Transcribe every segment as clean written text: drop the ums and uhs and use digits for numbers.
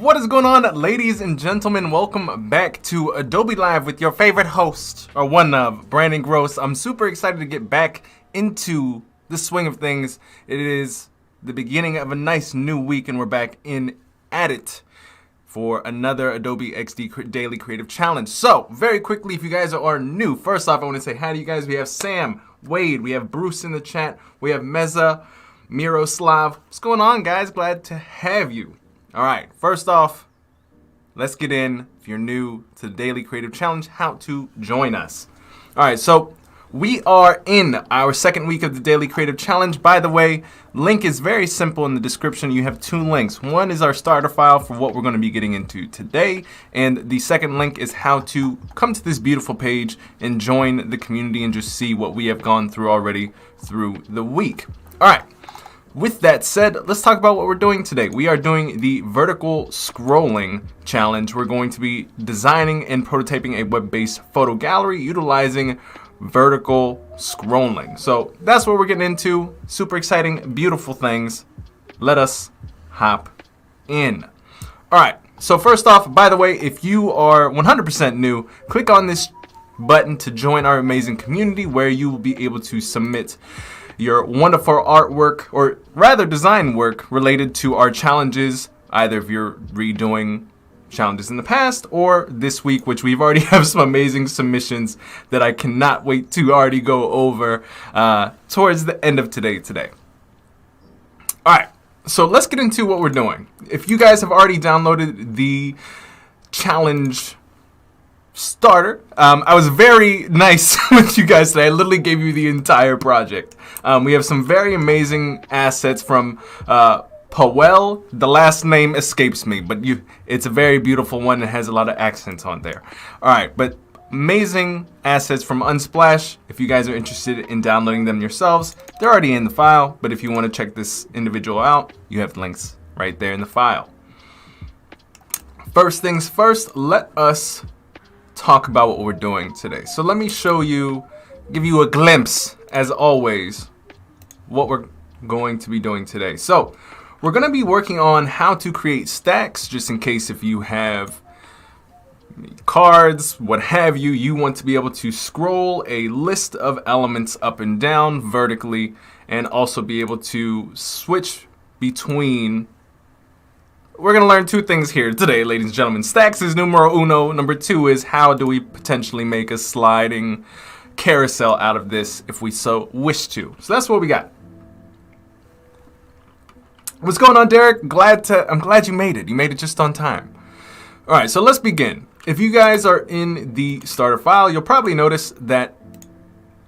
What is going on, ladies and gentlemen? Welcome back to Adobe Live with your favorite host, or one of, Brandon Groce. I'm super excited to get back into the swing of things. It is the beginning of a nice new week, and we're back at it for another Adobe XD Daily Creative Challenge. So, very quickly, if you guys are new, first off, I want to say hi to you guys. We have Sam, Wade, we have Bruce in the chat, we have Meza, Miroslav. What's going on, guys? Glad to have you. All right, first off, let's get in. If you're new to the Daily Creative Challenge, how to join us. All right, so we are in our second week of the Daily Creative Challenge. By the way, link is very simple in the description. You have two links. One is our starter file for what we're going to be getting into today, and the second link is how to come to this beautiful page and join the community and just see what we have gone through already through the week. All right. With that said, let's talk about what we're doing today. We are doing the vertical scrolling challenge. We're going to be designing and prototyping a web-based photo gallery utilizing vertical scrolling. So that's what we're getting into. Super exciting, beautiful things. Let us hop in. All right, so first off, by the way, if you are 100% new, click on this button to join our amazing community where you will be able to submit your wonderful artwork, or rather design work, related to our challenges, either if you're redoing challenges in the past or this week, which we've already have some amazing submissions that I cannot wait to already go over towards the end of today. All right, so let's get into what we're doing. If you guys have already downloaded the challenge starter, I was very nice with you guys today. I literally gave you the entire project. We have some very amazing assets from Powell. The last name escapes me, but it's a very beautiful one. It has a lot of accents on there. All right, but amazing assets from Unsplash. If you guys are interested in downloading them yourselves, they're already in the file, but if you want to check this individual out, you have links right there in the file. First things first, let us talk about what we're doing today. So let me show you, give you a glimpse, as always, what we're going to be doing today. So we're going to be working on how to create stacks, just in case if you have cards, what have you, you want to be able to scroll a list of elements up and down vertically, and also be able to switch between. We're going to learn two things here today, ladies and gentlemen. Stacks is numero uno. Number two is how do we potentially make a sliding carousel out of this if we so wish to. So that's what we got. What's going on, Derek? I'm glad you made it. You made it just on time. All right, so let's begin. If you guys are in the starter file, you'll probably notice that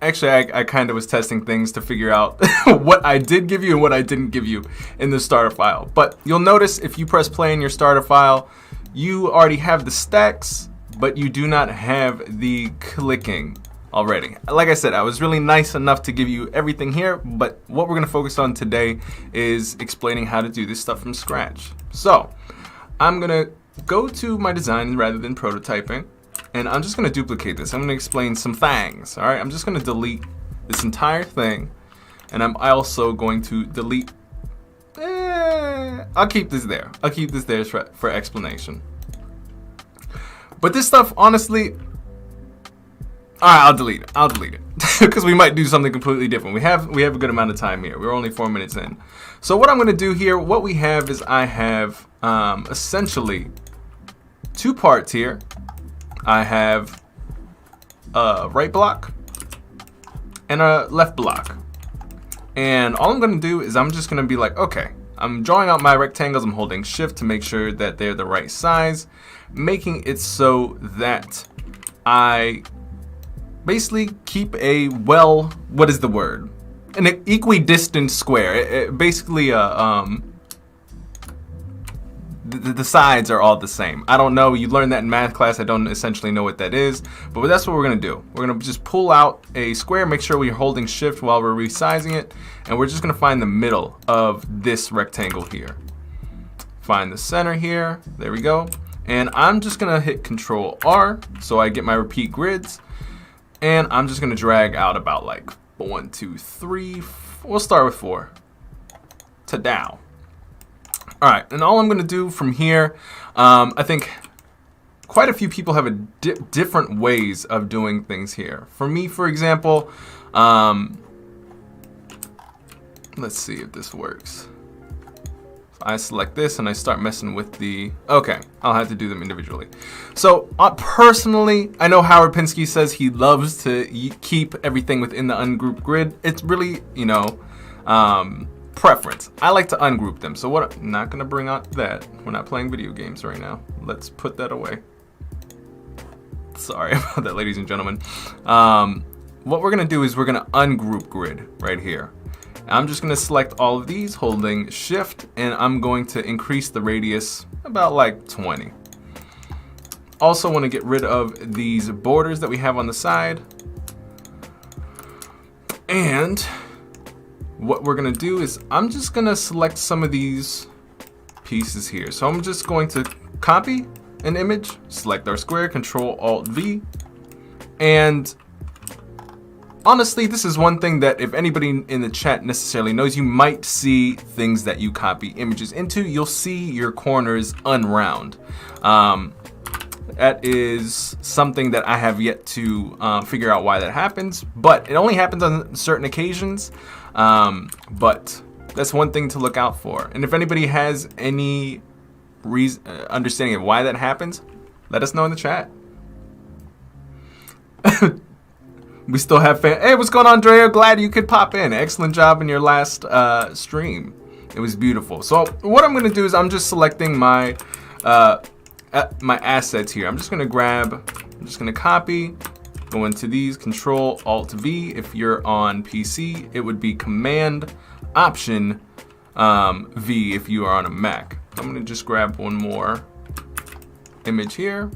actually, I kind of was testing things to figure out what I did give you and what I didn't give you in the starter file. But you'll notice if you press play in your starter file, you already have the stacks, but you do not have the clicking already. Like I said, I was really nice enough to give you everything here, but what we're going to focus on today is explaining how to do this stuff from scratch. So I'm going to go to my design rather than prototyping. And I'm just going to duplicate this. I'm going to explain some things. All right, I'm just going to delete this entire thing. And I'm also going to delete. I'll keep this there. I'll keep this there for explanation. But this stuff, honestly, all right, I'll delete it because we might do something completely different. We have a good amount of time here. We're only 4 minutes in. So what I'm going to do here, what we have is I have essentially two parts here. I have a right block and a left block. And all I'm going to do is I'm just going to be like, okay, I'm drawing out my rectangles. I'm holding shift to make sure that they're the right size, making it so that I basically keep a what is the word? An equidistant square. Basically the sides are all the same. I don't know, you learned that in math class. I don't essentially know what that is, but that's what we're gonna do. We're gonna just pull out a square, make sure we're holding shift while we're resizing it, and we're just gonna find the middle of this rectangle here. Find the center here, there we go. And I'm just gonna hit Control R so I get my repeat grids, and I'm just gonna drag out about like 1, 2, 3, we'll start with 4 to down. All right, and all I'm gonna do from here, I think quite a few people have a different ways of doing things here. For me, for example, let's see if this works. I select this and I start messing with the, okay, I'll have to do them individually. So personally, I know Howard Pinsky says he loves to keep everything within the ungrouped grid. It's really, you know, preference. I like to ungroup them. So what, I'm not gonna bring out that. We're not playing video games right now. Let's put that away. Sorry about that, ladies and gentlemen. What we're gonna do is we're gonna ungroup grid right here. I'm just gonna select all of these holding shift, and I'm going to increase the radius about like 20. Also want to get rid of these borders that we have on the side. And what we're gonna do is I'm just gonna select some of these pieces here. So I'm just going to copy an image, select our square, Control Alt V, and honestly, this is one thing that if anybody in the chat necessarily knows, you might see things that you copy images into. You'll see your corners unround. That is something that I have yet to figure out why that happens, but it only happens on certain occasions. But that's one thing to look out for. And if anybody has any understanding of why that happens, let us know in the chat. We still have hey, what's going on, Drea? Glad you could pop in. Excellent job in your last stream. It was beautiful. So what I'm gonna do is I'm just selecting my my assets here. I'm just gonna copy, go into these, Control Alt V. If you're on PC, it would be Command Option V if you are on a Mac. I'm gonna just grab one more image here,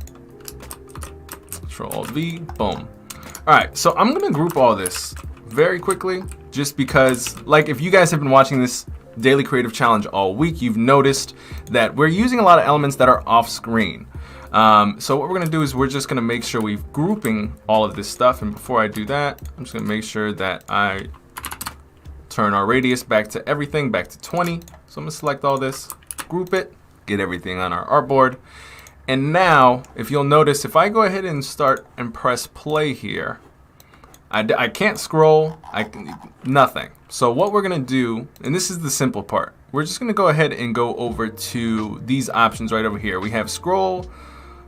Control Alt V, boom. All right, so I'm gonna group all this very quickly, just because, like, if you guys have been watching this daily creative challenge all week, you've noticed that we're using a lot of elements that are off screen. So what we're gonna do is we're just gonna make sure we're grouping all of this stuff. And before I do that, I'm just gonna make sure that I turn our radius back to everything, back to 20. So I'm gonna select all this, group it, get everything on our artboard. And now, if you'll notice, if I go ahead and start and press play here, I can't scroll, nothing. So what we're gonna do, and this is the simple part, we're just gonna go ahead and go over to these options right over here. We have scroll,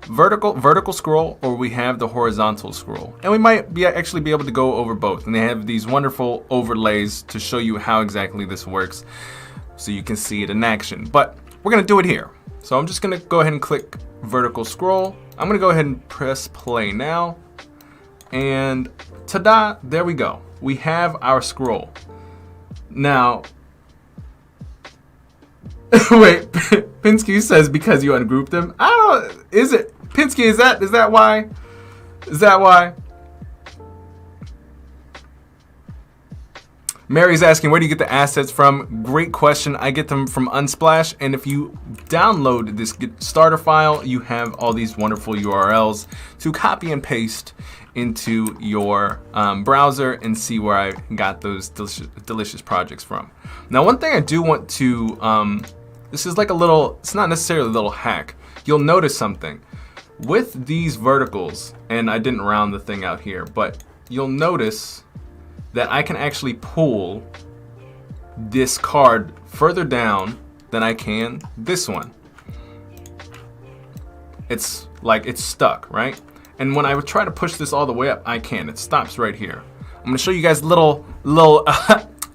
vertical scroll, or we have the horizontal scroll. And we might actually be able to go over both. And they have these wonderful overlays to show you how exactly this works, so you can see it in action. But we're gonna do it here. So I'm just gonna go ahead and click vertical scroll. I'm gonna go ahead and press play now. And ta-da, there we go. We have our scroll. Now, wait, Pinsky says because you ungrouped them. I don't, is it, Pinsky, is that why? Is that why? Mary's asking, where do you get the assets from? Great question. I get them from Unsplash. And if you download this starter file, you have all these wonderful URLs to copy and paste into your browser and see where I got those delicious projects from. Now, one thing I do want to, this is like a little, it's not necessarily a little hack. You'll notice something. With these verticals, and I didn't round the thing out here, but you'll notice that I can actually pull this card further down than I can this one. It's like it's stuck, right? And when I would try to push this all the way up, I can't. It stops right here. I'm gonna show you guys a little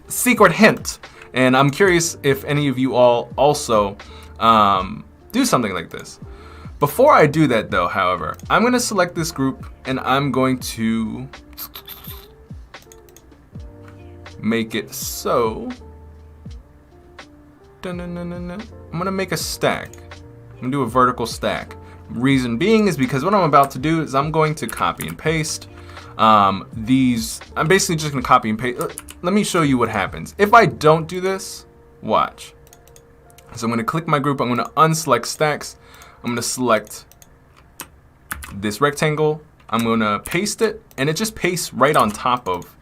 secret hint. And I'm curious if any of you all also do something like this. Before I do that though, however, I'm gonna select this group and I'm going to make it so. I'm gonna make a stack. I'm gonna do a vertical stack. Reason being is because what I'm about to do is I'm going to copy and paste these. I'm basically just gonna copy and paste. Let me show you what happens. If I don't do this, watch. So I'm gonna click my group, I'm gonna unselect stacks. I'm gonna select this rectangle. I'm gonna paste it, and it just pastes right on top of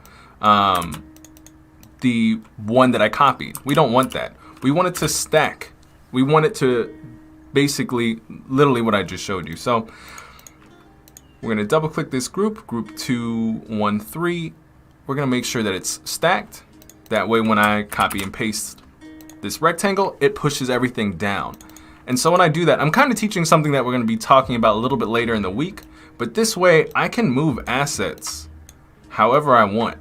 the one that I copied. We don't want that. We want it to stack We want it to basically literally what I just showed you. So we're going to double click this group 213. We're going to make sure that it's stacked. That way when I copy and paste this rectangle, it pushes everything down. And so when I do that, I'm kind of teaching something that we're going to be talking about a little bit later in the week. But this way I can move assets however I want.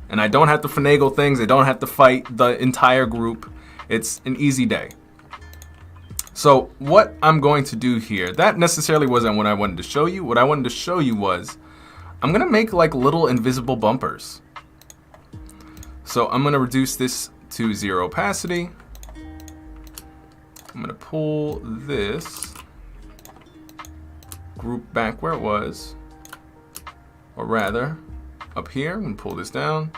And I don't have to finagle things. I don't have to fight the entire group. It's an easy day. So what I'm going to do here, that necessarily wasn't what I wanted to show you. What I wanted to show you was I'm going to make like little invisible bumpers. So I'm going to reduce this to 0 opacity. I'm going to pull this group back where it was, or rather up here. I'm going to pull this down.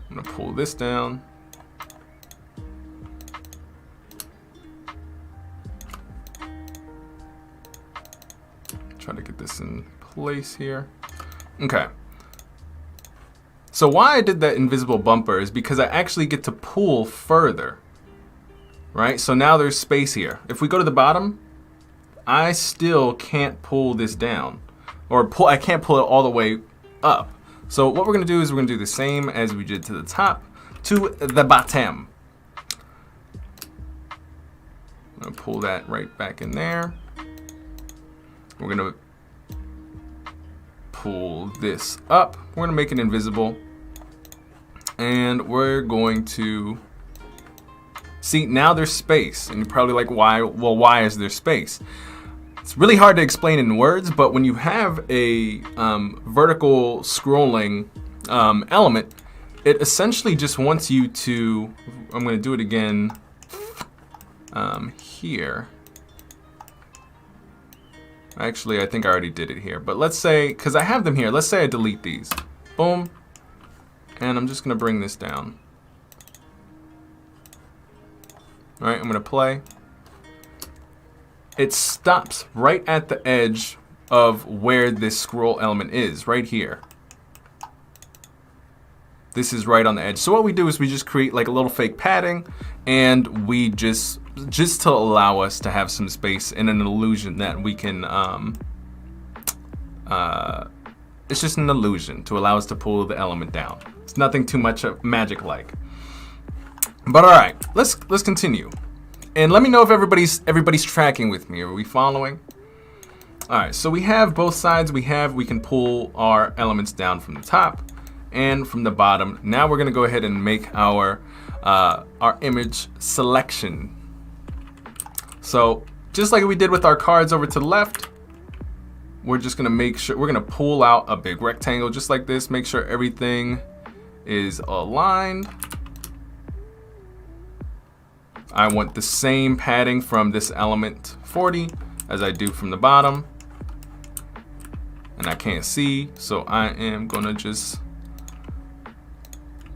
I'm going to pull this down. Try to get this in place here. Okay. So why I did that invisible bumper is because I actually get to pull further, right? So now there's space here. If we go to the bottom, I still can't pull this down, or I can't pull it all the way up. So what we're gonna do is we're gonna do the same as we did to the top, to the bottom. I'm gonna pull that right back in there. We're gonna pull this up. We're gonna make it invisible. And we're going to see, now there's space. And you're probably like, why? Well, why is there space? It's really hard to explain in words, but when you have a vertical scrolling element, it essentially just wants you to, I'm gonna do it again here. Actually, I think I already did it here, but let's say, because I have them here, let's say I delete these. Boom. And I'm just going to bring this down. All right, I'm going to play. It stops right at the edge of where this scroll element is, right here. This is right on the edge. So what we do is we just create like a little fake padding, and we just to allow us to have some space and an illusion that we can, it's just an illusion to allow us to pull the element down. It's nothing too much magic-like. But all right, let's continue. And let me know if everybody's tracking with me. Are we following? All right, so we have both sides. We can pull our elements down from the top and from the bottom. Now we're gonna go ahead and make our image selection. So just like we did with our cards over to the left, we're just gonna make sure, we're gonna pull out a big rectangle just like this, make sure everything is aligned. I want the same padding from this element 40 as I do from the bottom. And I can't see, so I am gonna just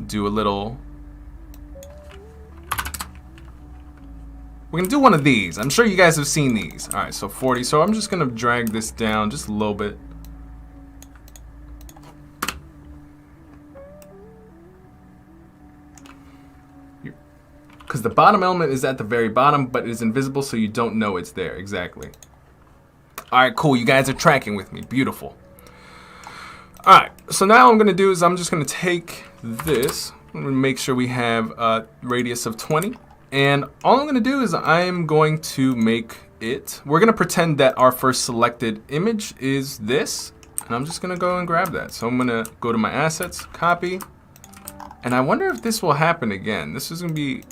do a little, we're gonna do one of these. I'm sure you guys have seen these. All right, so 40. So I'm just gonna drag this down just a little bit. Because the bottom element is at the very bottom, but it is invisible, so you don't know it's there. Exactly. All right, cool. You guys are tracking with me. Beautiful. All right, so now what I'm gonna do is I'm just gonna take this. I'm gonna make sure we have a radius of 20. And all I'm gonna do is I'm going to make it, we're gonna pretend that our first selected image is this, and I'm just gonna go and grab that. So I'm gonna go to my assets, copy, and I wonder if this will happen again. This is gonna be,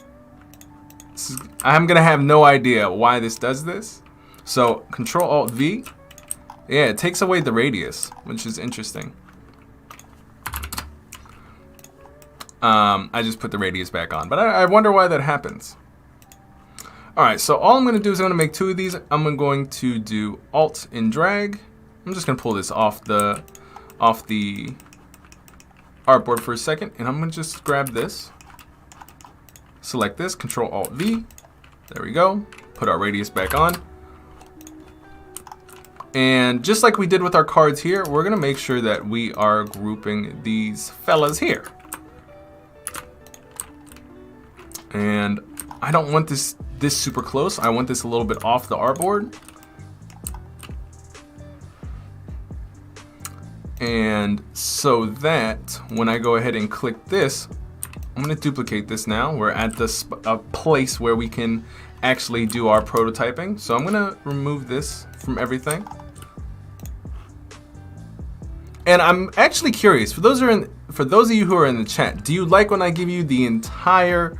I'm gonna have no idea why this does this. So Control-Alt-V, yeah, it takes away the radius, which is interesting. I just put the radius back on, but I wonder why that happens. All right, so all I'm gonna do is I'm gonna make 2 of these. I'm going to do Alt and drag. I'm just gonna pull this off the artboard for a second, and I'm gonna just grab this, select this, Control-Alt-V. There we go. Put our radius back on. And just like we did with our cards here, we're gonna make sure that we are grouping these fellas here. And I don't want this this super close. I want this a little bit off the artboard. And so that when I go ahead and click this, I'm going to duplicate this now. We're at this place where we can actually do our prototyping. So I'm going to remove this from everything. And I'm actually curious, for those of you who are in the chat, do you like when I give you the entire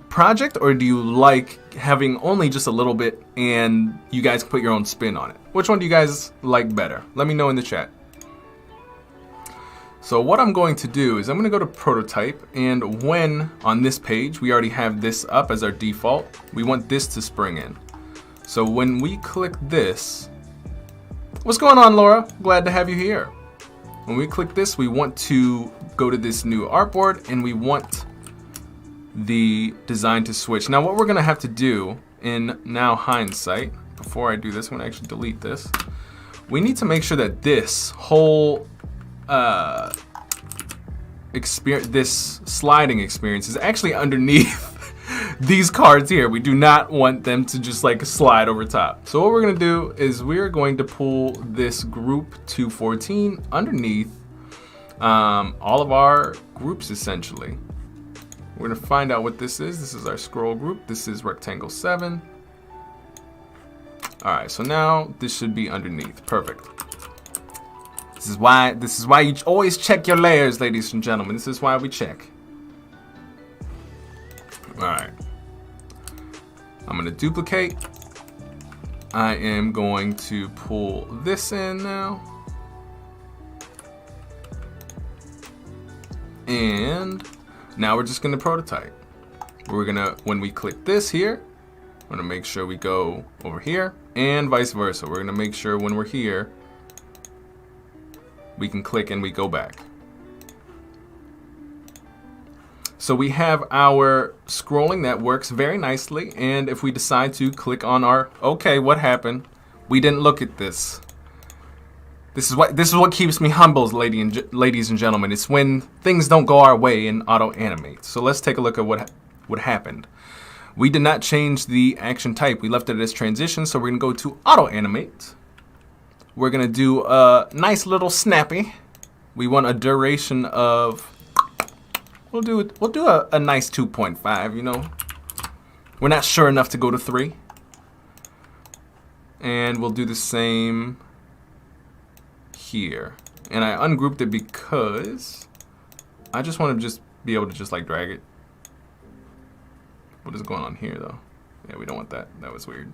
project, or do you like having only just a little bit and you guys put your own spin on it? Which one do you guys like better? Let me know in the chat. So what I'm going to do is I'm going to go to prototype, and when on this page we already have this up as our default, we want this to spring in. So when we click this, what's going on, Laura? Glad to have you here. When we click this, we want to go to this new artboard, and we want the design to switch. Now what we're going to have to do in now hindsight, before I do this, I'm going to actually delete this. We need to make sure that this whole this sliding experience is actually underneath these cards here. We do not want them to just like slide over top. So what we're going to do is we're going to pull this group 214 underneath all of our groups essentially. We're going to find out what this is. This is our scroll group. This is rectangle 7. All right, so now this should be underneath. Perfect. This is why you always check your layers, ladies and gentlemen. This is why we check. All right. I'm gonna duplicate. I am going to pull this in now. And now we're just gonna prototype. When we click this here, we're gonna make sure we go over here, and vice versa. We're gonna make sure when we're here, we can click and we go back. So we have our scrolling that works very nicely, and if we decide to click on our, okay, what happened? We didn't look at this. This is what keeps me humble, ladies and gentlemen. It's when things don't go our way in auto animate. So let's take a look at what happened. We did not change the action type. We left it as transition, so we're gonna go to auto animate. We're gonna do a nice little snappy. We want a duration of, we'll do a nice 2.5, you know. We're not sure enough to go to 3. And we'll do the same here. And I ungrouped it because I just want to just be able to just like drag it. What is going on here though? Yeah, we don't want that. That was weird.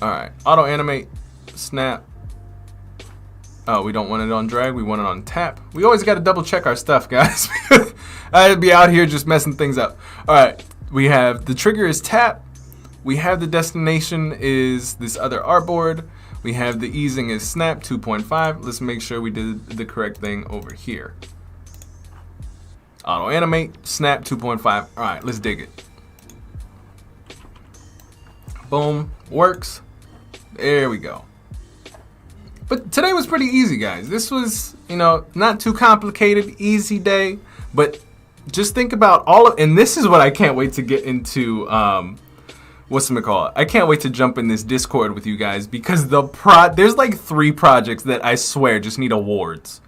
All right, auto animate, snap. Oh, we don't want it on drag, we want it on tap. We always got to double check our stuff, guys. I'd be out here just messing things up. All right, we have the trigger is tap. We have the destination is this other artboard. We have the easing is snap 2.5. Let's make sure we did the correct thing over here. Auto animate, snap 2.5. All right, let's dig it. Boom, works. There we go. But today was pretty easy, guys. This was, you know, not too complicated, easy day. But just think about all of, and this is what I can't wait to get into. Whatchamacallit? I can't wait to jump in this Discord with you guys because there's like 3 projects that I swear just need awards.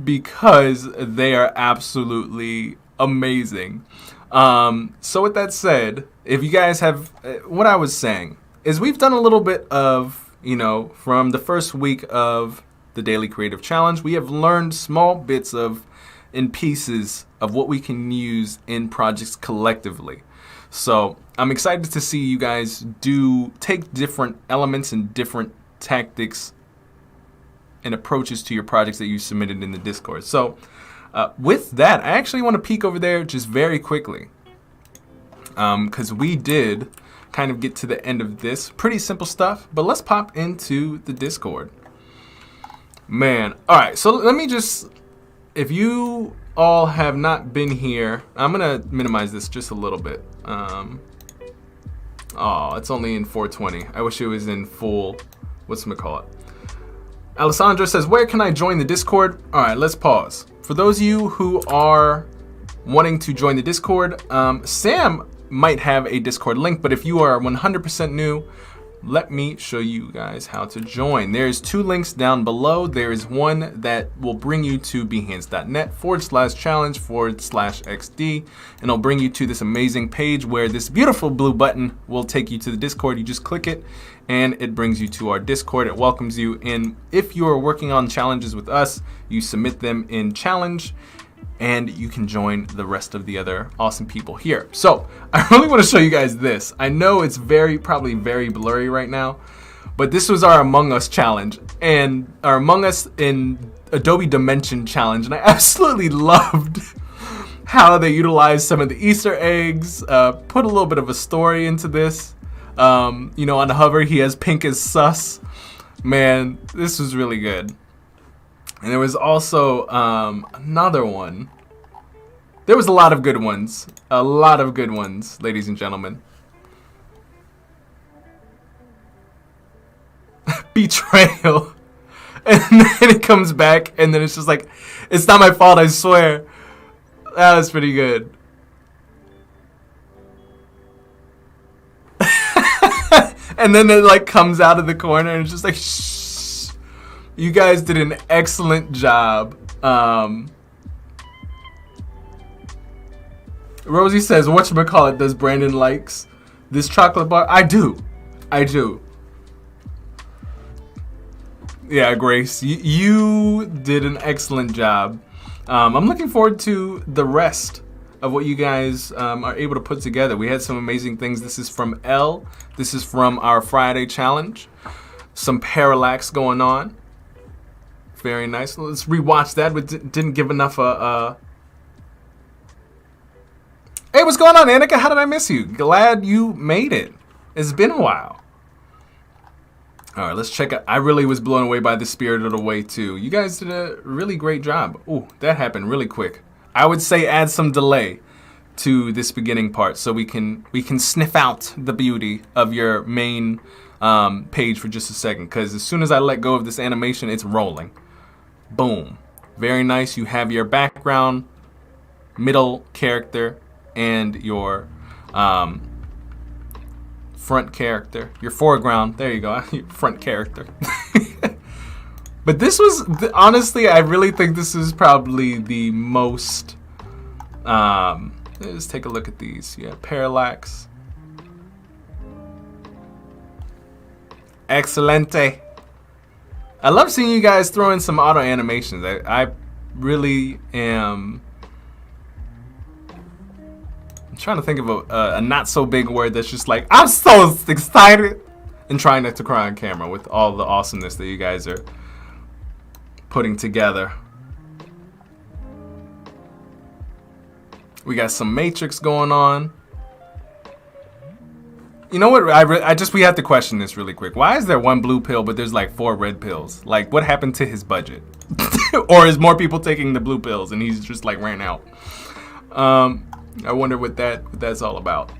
Because they are absolutely amazing. So with that said, if you guys have, what I was saying is we've done a little bit of, you know, from the first week of the Daily Creative Challenge, we have learned small bits of, in pieces of what we can use in projects collectively. So I'm excited to see you guys take different elements and different tactics and approaches to your projects that you submitted in the Discord. So with that, I actually want to peek over there just very quickly because we did kind of get to the end of this. Pretty simple stuff, but let's pop into the Discord. Man, all right, so let me just, if you all have not been here, I'm gonna minimize this just a little bit. Oh, it's only in 420. I wish it was in full, whatchamacallit. Alessandra says, where can I join the Discord? All right, let's pause. For those of you who are wanting to join the Discord, Sam might have a Discord link, but if you are 100% new, let me show you guys how to join. There's 2 links down below. There is one that will bring you to behance.net/challenge/XD, and it'll bring you to this amazing page where this beautiful blue button will take you to the Discord. You just click it and it brings you to our Discord. It welcomes you, and if you are working on challenges with us, you submit them in challenge and you can join the rest of the other awesome people here. So I really want to show you guys this. I know it's probably very blurry right now, but this was our Among Us challenge, and our Among Us in Adobe Dimension challenge, and I absolutely loved how they utilized some of the Easter eggs, put a little bit of a story into this. On the hover, he has pink as sus. Man, this was really good. And there was also another one. There was a lot of good ones. A lot of good ones, ladies and gentlemen. Betrayal. And then it comes back, and then it's just like, it's not my fault, I swear. That was pretty good. And then it like comes out of the corner, and it's just like, shh. You guys did an excellent job. Rosie says, whatchamacallit, does Brandon likes this chocolate bar? I do. Yeah, Grace, you did an excellent job. I'm looking forward to the rest of what you guys are able to put together. We had some amazing things. This is from Elle. This is from our Friday challenge. Some parallax going on. Very nice. Let's rewatch that, but didn't give enough. Hey, what's going on, Annika? How did I miss you? Glad you made it. It's been a while. All right, let's check out. I really was blown away by the Spirited Away too. You guys did a really great job. Ooh, that happened really quick. I would say add some delay to this beginning part so we can sniff out the beauty of your main page for just a second. Because as soon as I let go of this animation, it's rolling. Boom. Very nice. You have your background, middle character, and your front character. Your foreground. There you go. Your front character. But this was, honestly, I really think this is probably the most, let's take a look at these. Yeah, parallax. Excelente. I love seeing you guys throw in some auto animations. I really am. I'm trying to think of a not so big word that's just like, I'm so excited, and trying not to cry on camera with all the awesomeness that you guys are putting together. We got some matrix going on. You know what? We have to question this really quick. Why is there 1 blue pill but there's like 4 red pills? Like, what happened to his budget? Or is more people taking the blue pills and he's just like ran out? I wonder what that's all about.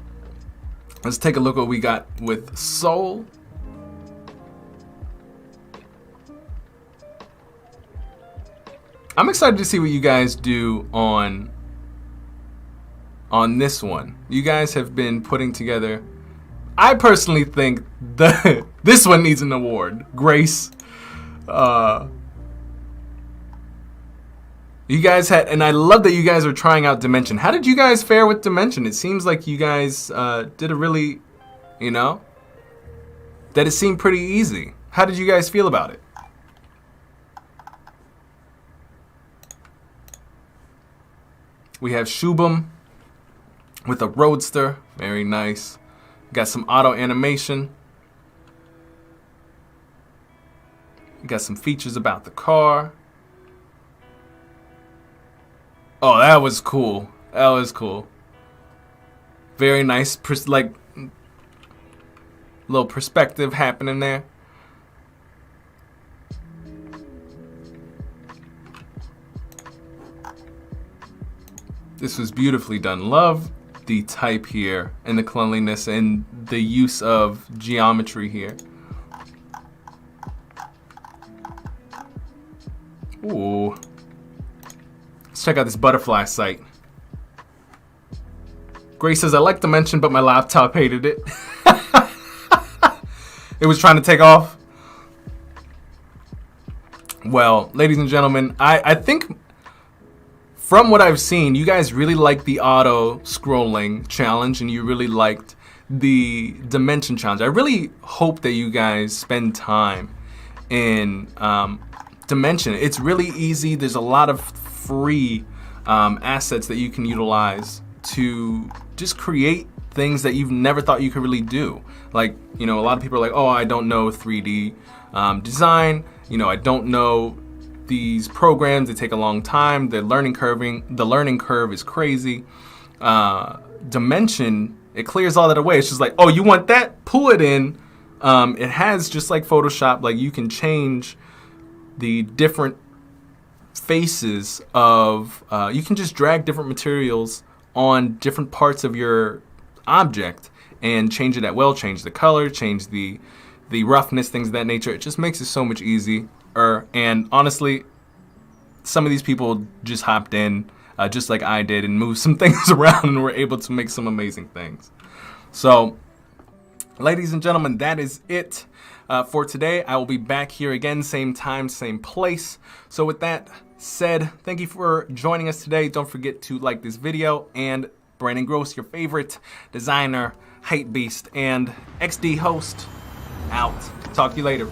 Let's take a look at what we got with Soul. I'm excited to see what you guys do on this one. You guys have been putting together. I personally think this one needs an award. Grace. You guys had, and I love that you guys are trying out Dimension. How did you guys fare with Dimension? It seems like you guys did a really, that it seemed pretty easy. How did you guys feel about it? We have Shubham with a Roadster. Very nice. Got some auto animation. Got some features about the car. Oh, that was cool. That was cool. Very nice, like, little perspective happening there. This was beautifully done. Love the type here and the cleanliness and the use of geometry here. Ooh. Let's check out this butterfly site. Grace says, I like Dimension, but my laptop hated it. It was trying to take off. Well, ladies and gentlemen, I think from what I've seen, you guys really liked the auto scrolling challenge and you really liked the Dimension challenge. I really hope that you guys spend time in Dimension. It's really easy. There's a lot of free assets that you can utilize to just create things that you've never thought you could really do. Like, you know, a lot of people are like, oh, I don't know 3D design. You know, I don't know these programs. They take a long time. The learning curve is crazy. Dimension, it clears all that away. It's just like, oh, you want that? Pull it in. It has, just like Photoshop, like you can change the different faces of, you can just drag different materials on different parts of your object and change it at will, change the color, change the roughness, things of that nature. It just makes it so much easier. And honestly, some of these people just hopped in just like I did and moved some things around and were able to make some amazing things. So, ladies and gentlemen, that is it for today. I will be back here again, same time, same place. So with that said, thank you for joining us today. Don't forget to like this video, and Brandon Groce, your favorite designer, hype beast, and XD host, out. Talk to you later.